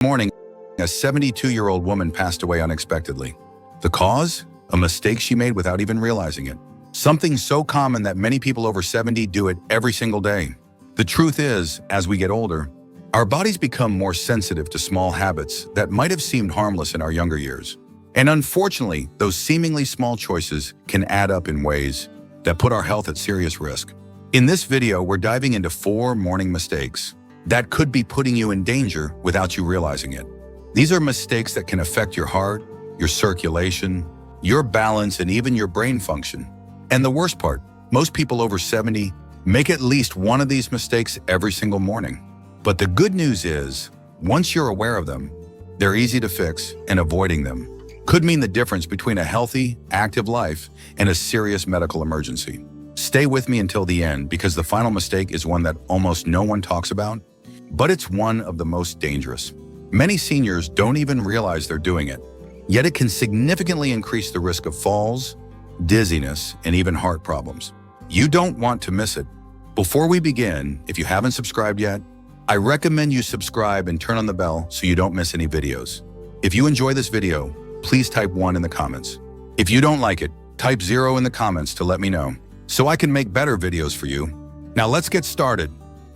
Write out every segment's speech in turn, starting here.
Morning, a 72-year-old woman passed away unexpectedly. The cause? A mistake she made without even realizing it. Something so common that many people over 70 do it every single day. The truth is, as we get older, our bodies become more sensitive to small habits that might have seemed harmless in our younger years. And unfortunately, those seemingly small choices can add up in ways that put our health at serious risk. In this video, we're diving into 4 morning mistakes that could be putting you in danger without you realizing it. These are mistakes that can affect your heart, your circulation, your balance, and even your brain function. And the worst part, most people over 70 make at least one of these mistakes every single morning. But the good news is, once you're aware of them, they're easy to fix, and avoiding them could mean the difference between a healthy, active life and a serious medical emergency. Stay with me until the end, because the final mistake is one that almost no one talks about, but it's one of the most dangerous. Many seniors don't even realize they're doing it, yet it can significantly increase the risk of falls, dizziness, and even heart problems. You don't want to miss it. Before we begin, if you haven't subscribed yet, I recommend you subscribe and turn on the bell so you don't miss any videos. If you enjoy this video, please type 1 in the comments. If you don't like it, type 0 in the comments to let me know, so I can make better videos for you. Now let's get started.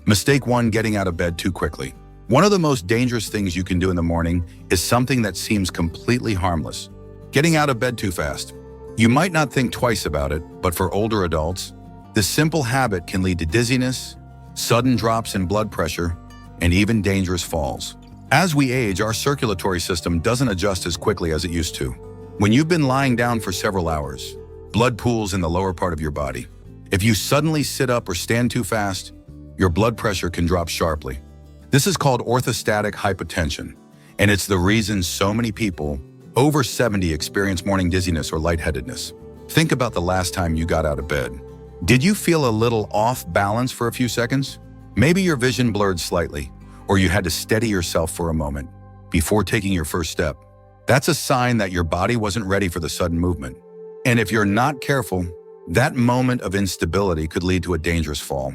Mistake 1, getting out of bed too quickly. One of the most dangerous things you can do in the morning is something that seems completely harmless: getting out of bed too fast. You might not think twice about it, but for older adults, this simple habit can lead to dizziness, sudden drops in blood pressure, and even dangerous falls. As we age, our circulatory system doesn't adjust as quickly as it used to. When you've been lying down for several hours, blood pools in the lower part of your body. If you suddenly sit up or stand too fast, your blood pressure can drop sharply. This is called orthostatic hypotension, and it's the reason so many people over 70 experience morning dizziness or lightheadedness. Think about the last time you got out of bed. Did you feel a little off balance for a few seconds? Maybe your vision blurred slightly, or you had to steady yourself for a moment before taking your first step. That's a sign that your body wasn't ready for the sudden movement. And if you're not careful, that moment of instability could lead to a dangerous fall.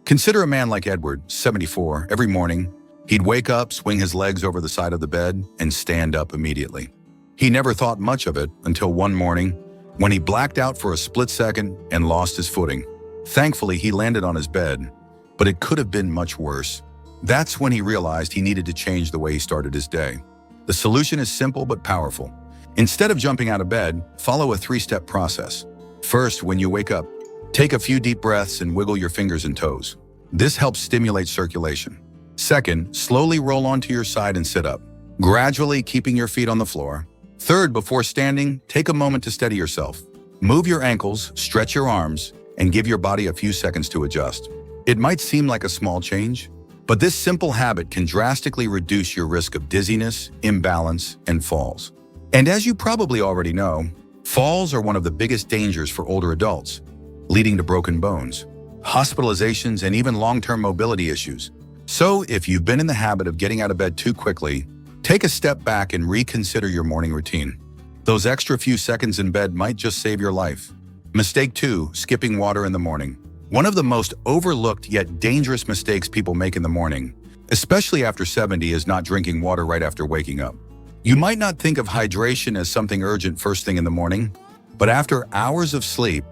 Consider a man like Edward, 74. Every morning, he'd wake up, swing his legs over the side of the bed, and stand up immediately. He never thought much of it until one morning, when he blacked out for a split second and lost his footing. Thankfully, he landed on his bed, but it could have been much worse. That's when he realized he needed to change the way he started his day. The solution is simple but powerful. Instead of jumping out of bed, follow a 3-step process. First, when you wake up, take a few deep breaths and wiggle your fingers and toes. This helps stimulate circulation. Second, slowly roll onto your side and sit up, gradually keeping your feet on the floor. Third, before standing, take a moment to steady yourself. Move your ankles, stretch your arms, and give your body a few seconds to adjust. It might seem like a small change, but this simple habit can drastically reduce your risk of dizziness, imbalance, and falls. And as you probably already know, falls are one of the biggest dangers for older adults, leading to broken bones, hospitalizations, and even long-term mobility issues. So if you've been in the habit of getting out of bed too quickly, take a step back and reconsider your morning routine. Those extra few seconds in bed might just save your life. Mistake 2, skipping water in the morning. One of the most overlooked yet dangerous mistakes people make in the morning, especially after 70, is not drinking water right after waking up. You might not think of hydration as something urgent first thing in the morning, but after hours of sleep,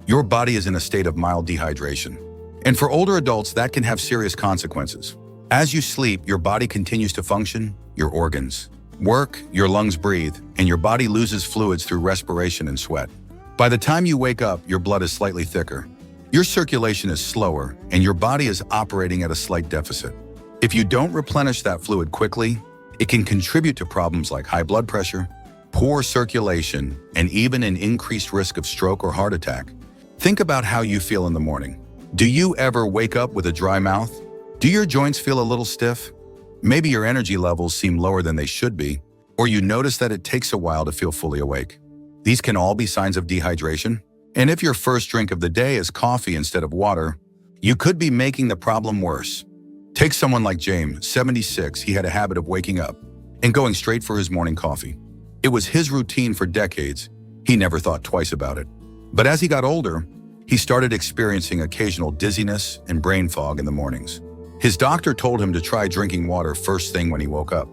your body is in a state of mild dehydration. And for older adults, that can have serious consequences. As you sleep, your body continues to function, your organs work, your lungs breathe, and your body loses fluids through respiration and sweat. By the time you wake up, your blood is slightly thicker. Your circulation is slower, and your body is operating at a slight deficit. If you don't replenish that fluid quickly, it can contribute to problems like high blood pressure, poor circulation, and even an increased risk of stroke or heart attack. Think about how you feel in the morning. Do you ever wake up with a dry mouth? Do your joints feel a little stiff? Maybe your energy levels seem lower than they should be, or you notice that it takes a while to feel fully awake. These can all be signs of dehydration. And if your first drink of the day is coffee instead of water, you could be making the problem worse. Take someone like James, 76. He had a habit of waking up and going straight for his morning coffee. It was his routine for decades. He never thought twice about it. But as he got older, he started experiencing occasional dizziness and brain fog in the mornings. His doctor told him to try drinking water first thing when he woke up.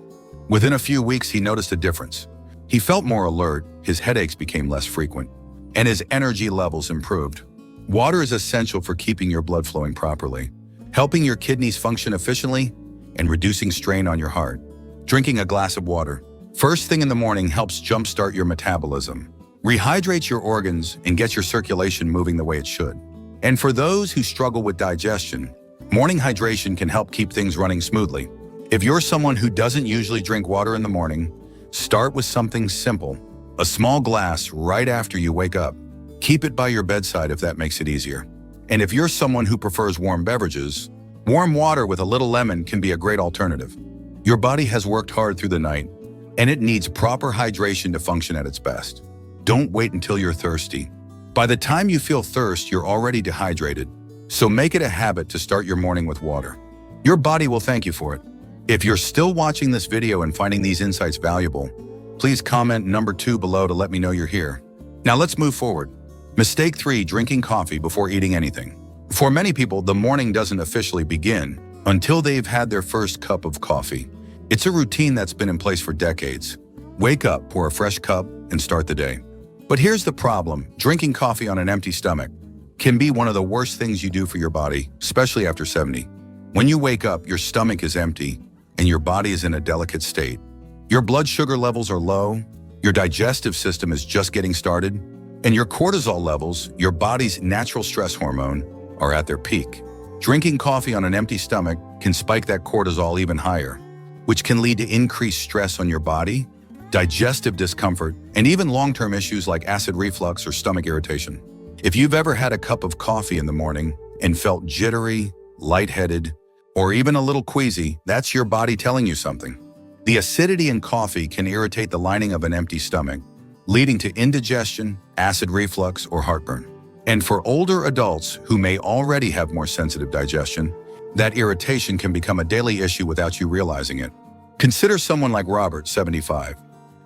Within a few weeks, he noticed a difference. He felt more alert, his headaches became less frequent, and his energy levels improved. Water is essential for keeping your blood flowing properly, helping your kidneys function efficiently, and reducing strain on your heart. Drinking a glass of water first thing in the morning helps jumpstart your metabolism, rehydrates your organs, and gets your circulation moving the way it should. And for those who struggle with digestion, morning hydration can help keep things running smoothly. If you're someone who doesn't usually drink water in the morning, start with something simple, a small glass right after you wake up. Keep it by your bedside if that makes it easier. And if you're someone who prefers warm beverages, warm water with a little lemon can be a great alternative. Your body has worked hard through the night, and it needs proper hydration to function at its best. Don't wait until you're thirsty. By the time you feel thirst, you're already dehydrated, so make it a habit to start your morning with water. Your body will thank you for it. If you're still watching this video and finding these insights valuable, please comment number 2 below to let me know you're here. Now let's move forward. Mistake 3, drinking coffee before eating anything. For many people, the morning doesn't officially begin until they've had their first cup of coffee. It's a routine that's been in place for decades. Wake up, pour a fresh cup, and start the day. But here's the problem. Drinking coffee on an empty stomach can be one of the worst things you do for your body, especially after 70. When you wake up, your stomach is empty, and your body is in a delicate state. Your blood sugar levels are low, your digestive system is just getting started, and your cortisol levels, your body's natural stress hormone, are at their peak. Drinking coffee on an empty stomach can spike that cortisol even higher, which can lead to increased stress on your body, digestive discomfort, and even long-term issues like acid reflux or stomach irritation. If you've ever had a cup of coffee in the morning and felt jittery, lightheaded, or even a little queasy, that's your body telling you something. The acidity in coffee can irritate the lining of an empty stomach, leading to indigestion, acid reflux, or heartburn. And for older adults who may already have more sensitive digestion, that irritation can become a daily issue without you realizing it. Consider someone like Robert, 75.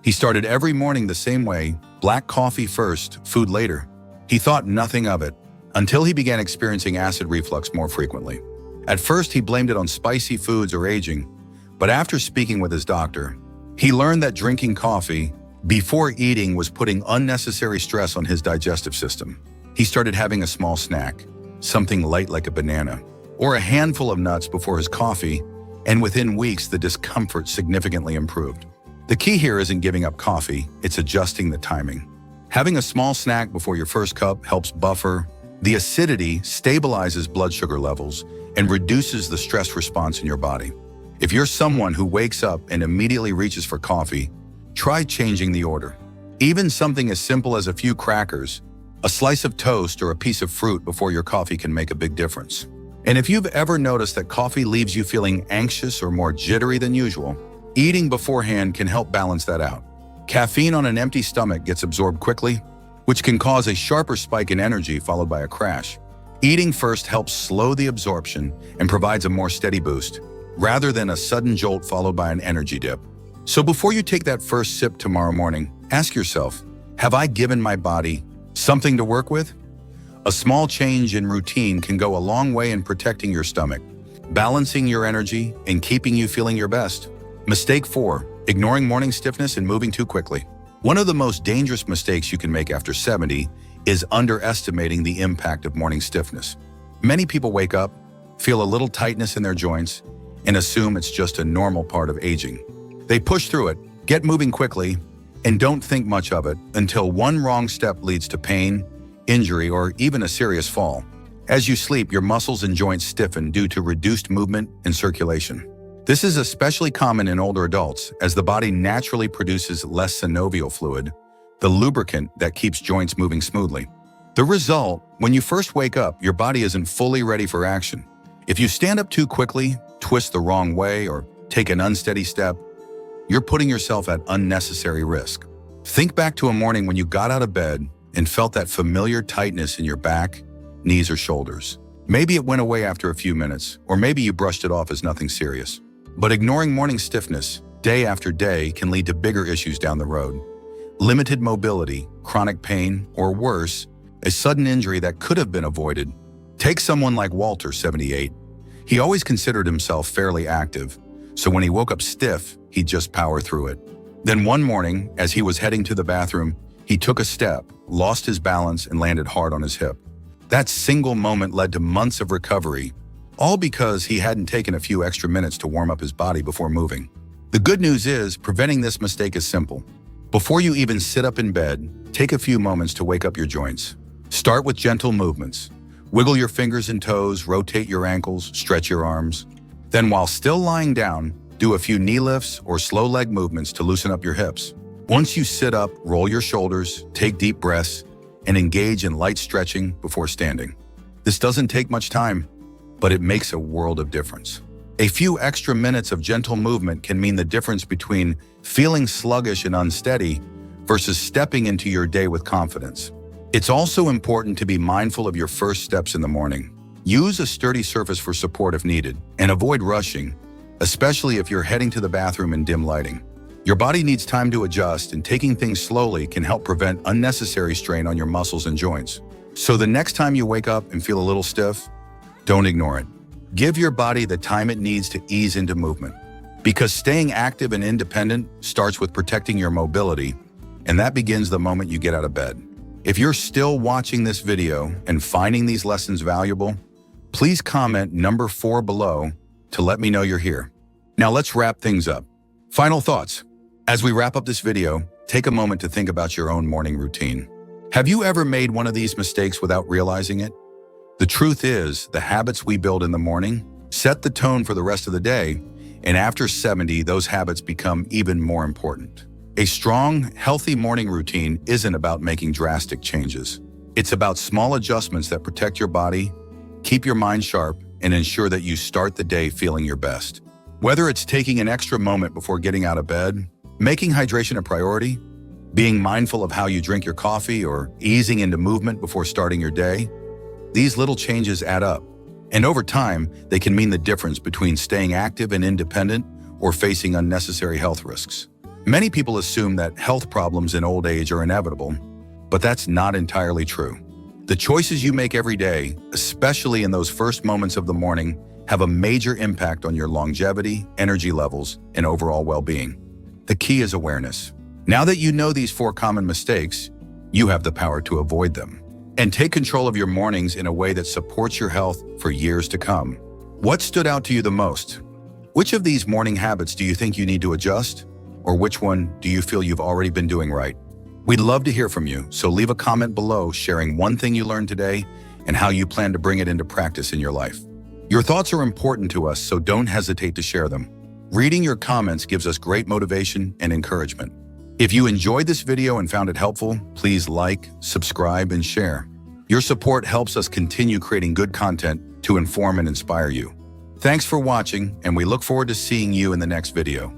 He started every morning the same way, black coffee first, food later. He thought nothing of it until he began experiencing acid reflux more frequently. At first, he blamed it on spicy foods or aging, but after speaking with his doctor, he learned that drinking coffee before eating was putting unnecessary stress on his digestive system. He started having a small snack, something light like a banana, or a handful of nuts before his coffee, and within weeks, the discomfort significantly improved. The key here isn't giving up coffee, it's adjusting the timing. Having a small snack before your first cup helps buffer the acidity, stabilizes blood sugar levels, and reduces the stress response in your body. If you're someone who wakes up and immediately reaches for coffee, try changing the order. Even something as simple as a few crackers, a slice of toast, or a piece of fruit before your coffee can make a big difference. And if you've ever noticed that coffee leaves you feeling anxious or more jittery than usual, eating beforehand can help balance that out. Caffeine on an empty stomach gets absorbed quickly, which can cause a sharper spike in energy followed by a crash. Eating first helps slow the absorption and provides a more steady boost, rather than a sudden jolt followed by an energy dip. So before you take that first sip tomorrow morning, ask yourself, have I given my body something to work with? A small change in routine can go a long way in protecting your stomach, balancing your energy, and keeping you feeling your best. Mistake 4, ignoring morning stiffness and moving too quickly. One of the most dangerous mistakes you can make after 70 is underestimating the impact of morning stiffness. Many people wake up, feel a little tightness in their joints, and assume it's just a normal part of aging. They push through it, get moving quickly, and don't think much of it until one wrong step leads to pain, injury, or even a serious fall. As you sleep, your muscles and joints stiffen due to reduced movement and circulation. This is especially common in older adults, as the body naturally produces less synovial fluid, the lubricant that keeps joints moving smoothly. The result, when you first wake up, your body isn't fully ready for action. If you stand up too quickly, twist the wrong way, or take an unsteady step, you're putting yourself at unnecessary risk. Think back to a morning when you got out of bed and felt that familiar tightness in your back, knees, or shoulders. Maybe it went away after a few minutes, or maybe you brushed it off as nothing serious. But ignoring morning stiffness day after day can lead to bigger issues down the road. Limited mobility, chronic pain, or worse, a sudden injury that could have been avoided. Take someone like Walter, 78. He always considered himself fairly active, So when he woke up stiff, he'd just power through it. Then one morning, as he was heading to the bathroom, he took a step, lost his balance, and landed hard on his hip. That single moment led to months of recovery, all because he hadn't taken a few extra minutes to warm up his body before moving. The good news is, preventing this mistake is simple. Before you even sit up in bed, take a few moments to wake up your joints. Start with gentle movements. Wiggle your fingers and toes, rotate your ankles, stretch your arms. Then while still lying down, do a few knee lifts or slow leg movements to loosen up your hips. Once you sit up, roll your shoulders, take deep breaths, and engage in light stretching before standing. This doesn't take much time, but it makes a world of difference. A few extra minutes of gentle movement can mean the difference between feeling sluggish and unsteady versus stepping into your day with confidence. It's also important to be mindful of your first steps in the morning. Use a sturdy surface for support if needed, and avoid rushing, especially if you're heading to the bathroom in dim lighting. Your body needs time to adjust, and taking things slowly can help prevent unnecessary strain on your muscles and joints. So the next time you wake up and feel a little stiff, don't ignore it. Give your body the time it needs to ease into movement. Because staying active and independent starts with protecting your mobility, and that begins the moment you get out of bed. If you're still watching this video and finding these lessons valuable, please comment number 4 below to let me know you're here. Now let's wrap things up. Final thoughts. As we wrap up this video, take a moment to think about your own morning routine. Have you ever made one of these mistakes without realizing it? The truth is, the habits we build in the morning set the tone for the rest of the day, and after 70, those habits become even more important. A strong, healthy morning routine isn't about making drastic changes. It's about small adjustments that protect your body, keep your mind sharp, and ensure that you start the day feeling your best. Whether it's taking an extra moment before getting out of bed, making hydration a priority, being mindful of how you drink your coffee, or easing into movement before starting your day, these little changes add up. And over time, they can mean the difference between staying active and independent or facing unnecessary health risks. Many people assume that health problems in old age are inevitable, but that's not entirely true. The choices you make every day, especially in those first moments of the morning, have a major impact on your longevity, energy levels, and overall well-being. The key is awareness. Now that you know these 4 common mistakes, you have the power to avoid them and take control of your mornings in a way that supports your health for years to come. What stood out to you the most? Which of these morning habits do you think you need to adjust? Or which one do you feel you've already been doing right? We'd love to hear from you, so leave a comment below sharing one thing you learned today and how you plan to bring it into practice in your life. Your thoughts are important to us, so don't hesitate to share them. Reading your comments gives us great motivation and encouragement. If you enjoyed this video and found it helpful, please like, subscribe, and share. Your support helps us continue creating good content to inform and inspire you. Thanks for watching, and we look forward to seeing you in the next video.